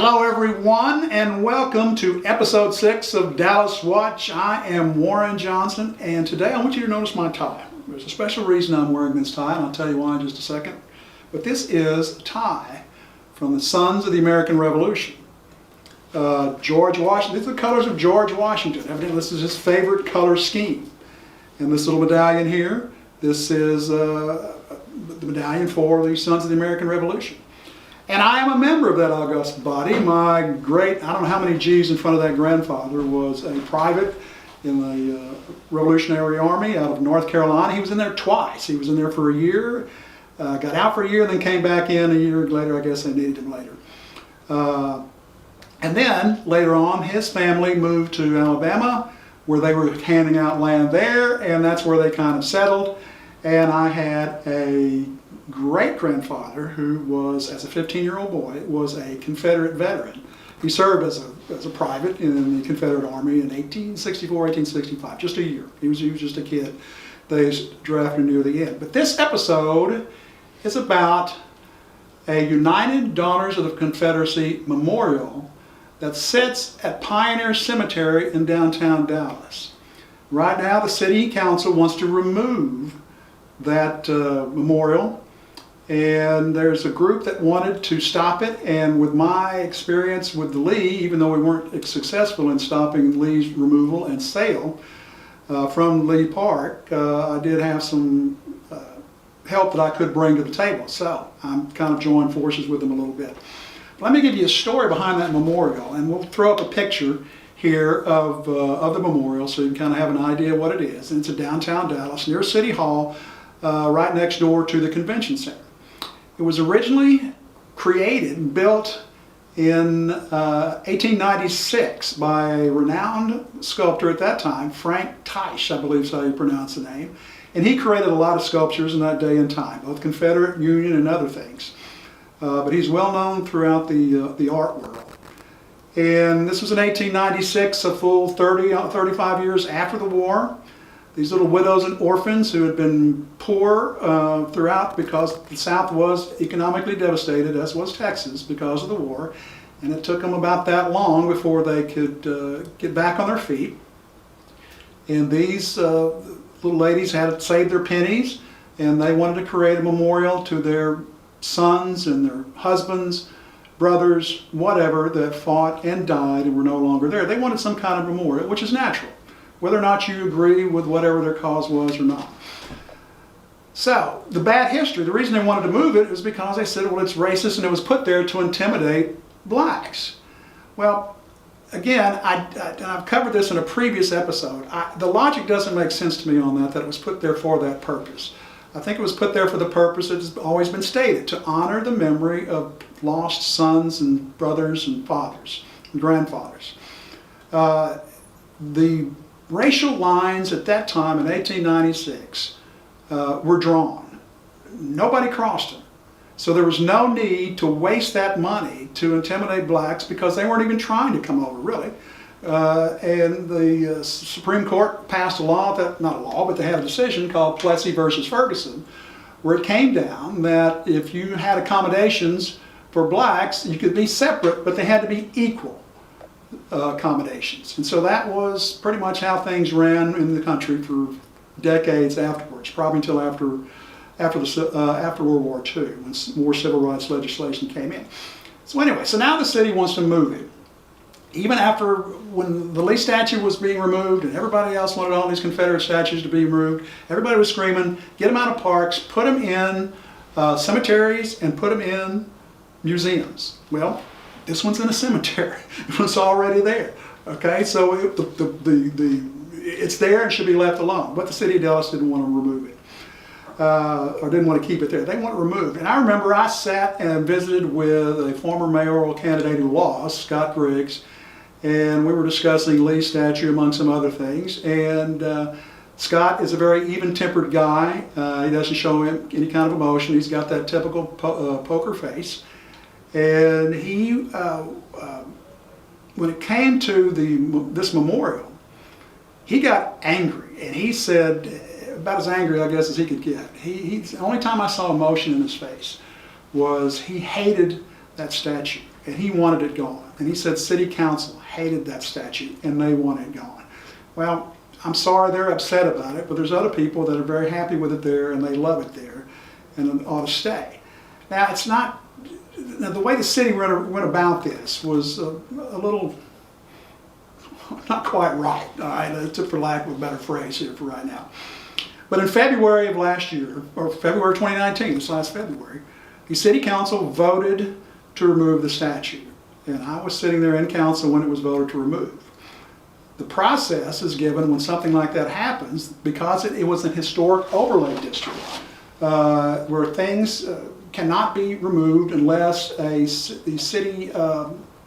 Hello everyone, and welcome to episode 6 of Dallas Watch. I am Warren Johnson, and today I want you to notice my tie. There's a special reason I'm wearing this tie, and I'll tell you why in just a second. But this is a tie from the Sons of the American Revolution. George Washington, these are the colors of George Washington. Evidently this is his favorite color scheme. And this little medallion here, this is the medallion for the Sons of the American Revolution. And I am a member of that august body. My great, I don't know how many G's in front of that grandfather, was a private in the Revolutionary Army out of North Carolina. He was in there twice. He was in there for a year, got out for a year, then came back in a year later. I guess they needed him later. And then later on, his family moved to Alabama, where they were handing out land there, and that's where they kind of settled. And I had a great-grandfather who was, as a 15-year-old boy, was a Confederate veteran. He served as a private in the Confederate Army in 1864, 1865, just a year. He was just a kid. They drafted near the end. But this episode is about a United Daughters of the Confederacy memorial that sits at Pioneer Cemetery in downtown Dallas. Right now, the City Council wants to remove that memorial. And there's a group that wanted to stop it, and with my experience with the Lee, even though we weren't successful in stopping Lee's removal and sale from Lee Park, I did have some help that I could bring to the table. So I'm kind of joined forces with them a little bit. Let me give you a story behind that memorial, and we'll throw up a picture here of the memorial so you can kind of have an idea what it is. And it's in downtown Dallas near City Hall, right next door to the convention center. It was originally created and built in 1896 by a renowned sculptor at that time, Frank Tisch, I believe is how you pronounce the name. And he created a lot of sculptures in that day and time, both Confederate, Union, and other things. But he's well known throughout the art world. And this was in 1896, a full 35 years after the war. These little widows and orphans who had been poor throughout because the South was economically devastated, as was Texas, because of the war. And it took them about that long before they could get back on their feet. And these little ladies had saved their pennies, and they wanted to create a memorial to their sons and their husbands, brothers, whatever, that fought and died and were no longer there. They wanted some kind of memorial, which is natural, whether or not you agree with whatever their cause was or not. So, the bad history, the reason they wanted to move it is because they said, well, it's racist, and it was put there to intimidate blacks. Well, again, I've covered this in a previous episode. The logic doesn't make sense to me on that it was put there for that purpose. I think it was put there for the purpose that has always been stated, to honor the memory of lost sons and brothers and fathers and grandfathers. The racial lines at that time in 1896 were drawn. Nobody crossed them. So there was no need to waste that money to intimidate blacks because they weren't even trying to come over, really. And the Supreme Court passed a law, not a law, but they had a decision called Plessy versus Ferguson, where it came down that if you had accommodations for blacks, you could be separate, but they had to be equal accommodations. And so that was pretty much how things ran in the country for decades afterwards, probably until after World War II, when more civil rights legislation came in. So anyway, so now the city wants to move it. Even after, when the Lee statue was being removed and everybody else wanted all these Confederate statues to be removed, everybody was screaming, get them out of parks, put them in cemeteries, and put them in museums. Well, this one's in a cemetery. It was already there. Okay, so it's there and should be left alone. But the city of Dallas didn't want to remove it, or didn't want to keep it there. They want it removed. And I remember I sat and visited with a former mayoral candidate who lost, Scott Griggs, and we were discussing Lee's statue among some other things. And Scott is a very even-tempered guy. He doesn't show any kind of emotion. He's got that typical poker face. And he, when it came to this memorial, he got angry, and he said, about as angry, I guess, as he could get. The only time I saw emotion in his face was he hated that statue. and he wanted it gone. And he said city council hated that statute and they want it gone. Well, I'm sorry they're upset about it, but there's other people that are very happy with it there and they love it there and it ought to stay. Now, it's not, now the way the city went about this was a little, not quite right, all right, for lack of a better phrase here for right now. But in February of last year, or February 2019, this last February, the city council voted to remove the statute. And I was sitting there in council when it was voted to remove. The process is given when something like that happens because it was an historic overlay district where things cannot be removed unless the city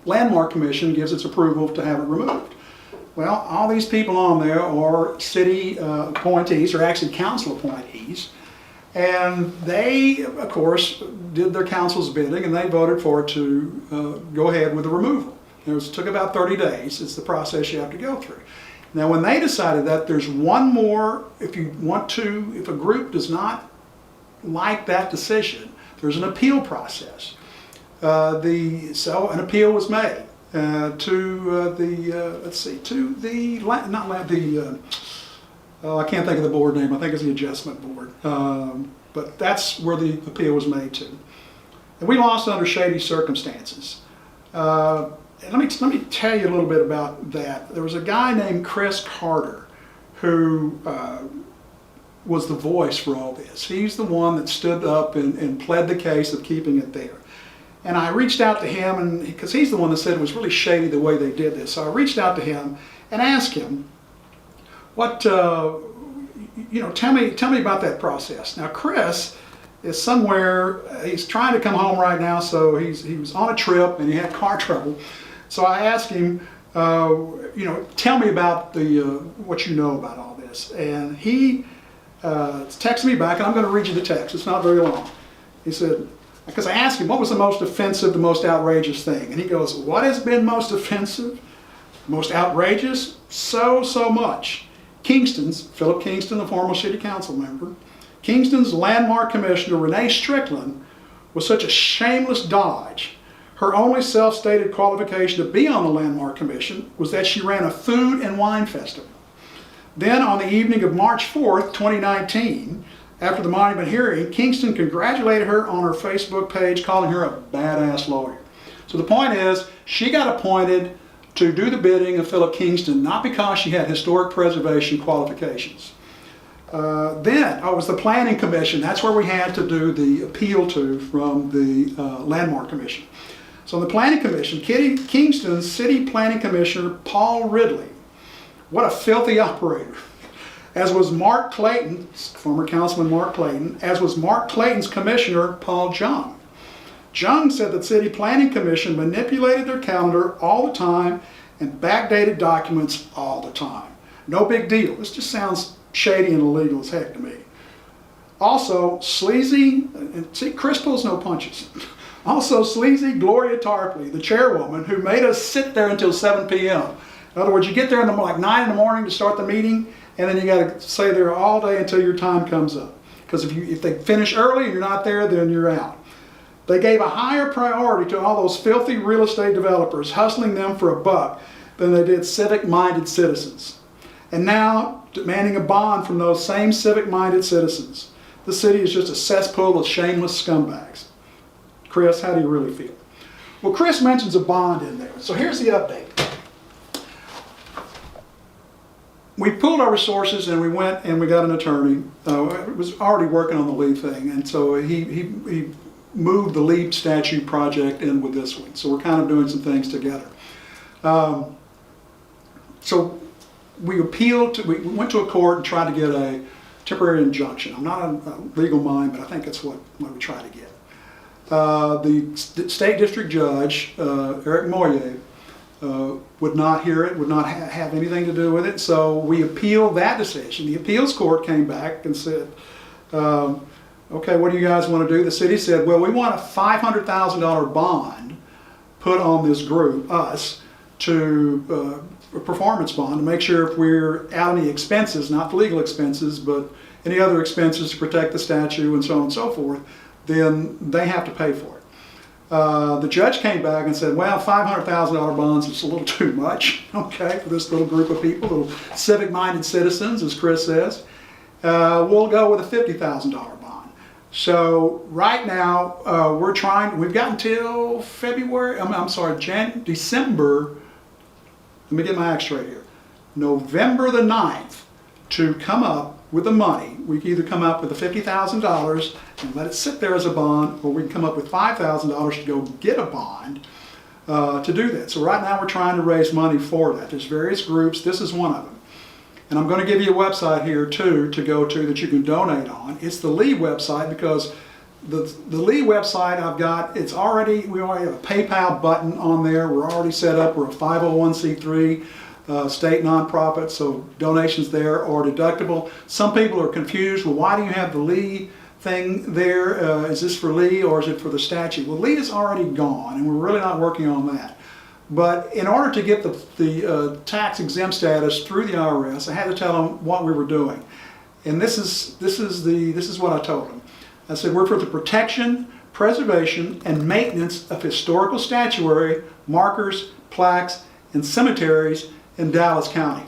landmark commission gives its approval to have it removed. Well, all these people on there are city appointees, or actually council appointees, and they, of course, did their council's bidding and they voted for it to go ahead with the removal. It took about 30 days. It's the process you have to go through. Now, when they decided that, there's one more, if a group does not like that decision, there's an appeal process. So an appeal was made to I can't think of the board name. I think it's the adjustment board. But that's where the appeal was made to. And we lost under shady circumstances. And let me tell you a little bit about that. There was a guy named Chris Carter who was the voice for all this. He's the one that stood up and pled the case of keeping it there. And I reached out to him, and because he's the one that said it was really shady the way they did this. So I reached out to him and asked him, "What, tell me about that process." Now, Chris is somewhere. He's trying to come home right now, so he was on a trip and he had car trouble. So I asked him, tell me about what you know about all this. And he texted me back, and I'm going to read you the text. It's not very long. He said, because I asked him, what was the most offensive, the most outrageous thing? And he goes, what has been most offensive, most outrageous? So much. Philip Kingston, the former city council member, Kingston's landmark commissioner, Renee Strickland, was such a shameless dodge. Her only self-stated qualification to be on the landmark commission was that she ran a food and wine festival. Then on the evening of March 4th, 2019, after the monument hearing, Kingston congratulated her on her Facebook page, calling her a badass lawyer. So the point is, she got appointed to do the bidding of Philip Kingston, not because she had historic preservation qualifications. Then it was the Planning Commission. That's where we had to do the appeal to from the Landmark Commission. So the Planning Commission, Kingston's City Planning Commissioner, Paul Ridley, what a filthy operator. As was Mark Clayton, former Councilman Mark Clayton, as was Mark Clayton's commissioner, Paul Jung. Jung said the City Planning Commission manipulated their calendar all the time and backdated documents all the time. No big deal. This just sounds shady and illegal as heck to me. Also, sleazy, and see, Chris pulls no punches. Also, sleazy Gloria Tarpley, the chairwoman, who made us sit there until 7 p.m. In other words, you get there like 9 in the morning to start the meeting, and then you got to stay there all day until your time comes up. Because if they finish early and you're not there, then you're out. They gave a higher priority to all those filthy real estate developers, hustling them for a buck, than they did civic-minded citizens. And now, demanding a bond from those same civic-minded citizens. The city is just a cesspool of shameless scumbags. Chris, how do you really feel? Well, Chris mentions a bond in there. So here's the update. We pooled our resources and we went and we got an attorney. Was already working on the LEAP thing, and so he moved the LEAP statute project in with this one. So we're kind of doing some things together. So we went to a court and tried to get a temporary injunction. I'm not a legal mind, but I think that's what we tried to get. The state district judge, Eric Moyer, would not hear it, would not have anything to do with it, so we appealed that decision. The appeals court came back and said, okay, what do you guys want to do? The city said, well, we want a $500,000 bond put on this group, us, to a performance bond to make sure if we're out any expenses, not the legal expenses, but any other expenses to protect the statue and so on and so forth, then they have to pay for it. The judge came back and said, well, $500,000 bonds is a little too much, okay, for this little group of people, little civic-minded citizens, as Chris says. We'll go with a $50,000 bond. So right now, we've got until December, let me get my act straight here, November the 9th to come up with the money. We can either come up with the $50,000 and let it sit there as a bond, or we can come up with $5,000 to go get a bond to do that. So right now we're trying to raise money for that. There's various groups. This is one of them. And I'm going to give you a website here too to go to that you can donate on. It's the Lee website, because the Lee website I've got, we already have a PayPal button on there. We're already set up. We're a 501c3 state nonprofit, so donations there are deductible. Some people are confused. Well, why do you have the Lee thing there? Is this for Lee or is it for the statue? Well, Lee is already gone, and we're really not working on that. But in order to get the tax exempt status through the IRS, I had to tell them what we were doing, and this is what I told them. I said, we're for the protection, preservation, and maintenance of historical statuary, markers, plaques, and cemeteries in Dallas County.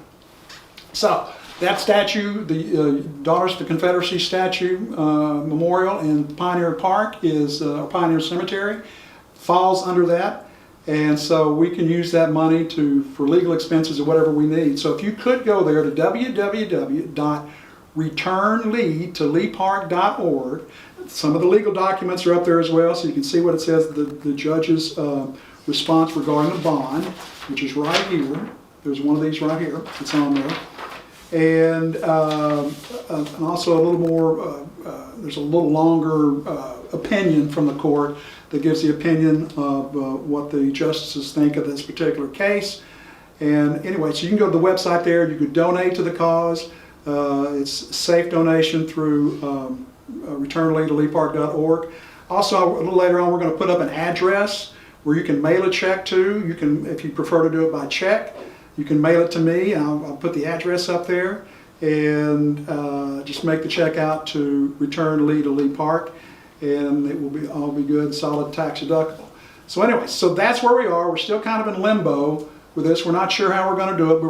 So that statue, the Daughters of the Confederacy statue memorial in Pioneer Park is Pioneer Cemetery, falls under that, and so we can use that money for legal expenses or whatever we need. So if you could go there to www.returnlee.org. Some of the legal documents are up there as well, so you can see what it says, the judge's response regarding the bond, which is right here. There's one of these right here. It's on there. And also a little more, there's a little longer opinion from the court that gives the opinion of what the justices think of this particular case. And anyway, so you can go to the website there. You could donate to the cause. It's safe donation through returnlee.leepark.org. Also, a little later on, we're going to put up an address where you can mail a check to. You can, if you prefer to do it by check, you can mail it to me. I'll put the address up there, and just make the check out to Return Lee to Lee Park, and it will all be good, solid, tax deductible. So anyway, so that's where we are. We're still kind of in limbo with this. We're not sure how we're going to do it, but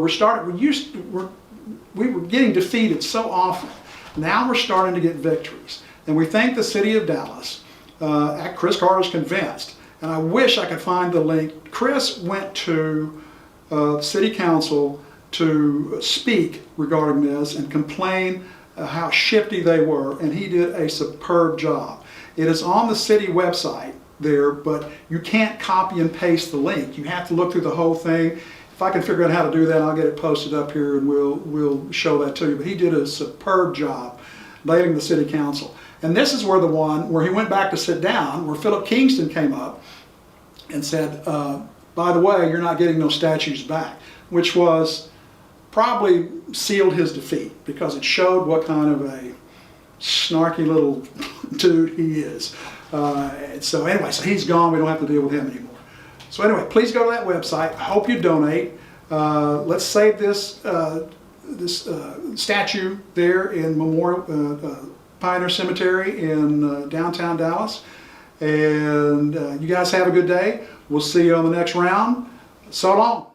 we were getting defeated so often. Now we're starting to get victories, and we thank the city of Dallas. Chris Carter's convinced, and I wish I could find the link. Chris went to City Council to speak regarding this and complain how shifty they were, and he did a superb job. It is on the city website there, but you can't copy and paste the link. You have to look through the whole thing. If I can figure out how to do that, I'll get it posted up here and we'll show that to you. But he did a superb job leading the City Council. And this is where the one where he went back to sit down, where Philip Kingston came up and said, by the way, you're not getting those statues back, which was probably sealed his defeat, because it showed what kind of a snarky little dude he is. So anyway, so he's gone. We don't have to deal with him anymore. So anyway, please go to that website. I hope you donate. Let's save this statue there in Pioneer Cemetery in downtown Dallas. And you guys have a good day. We'll see you on the next round. So long.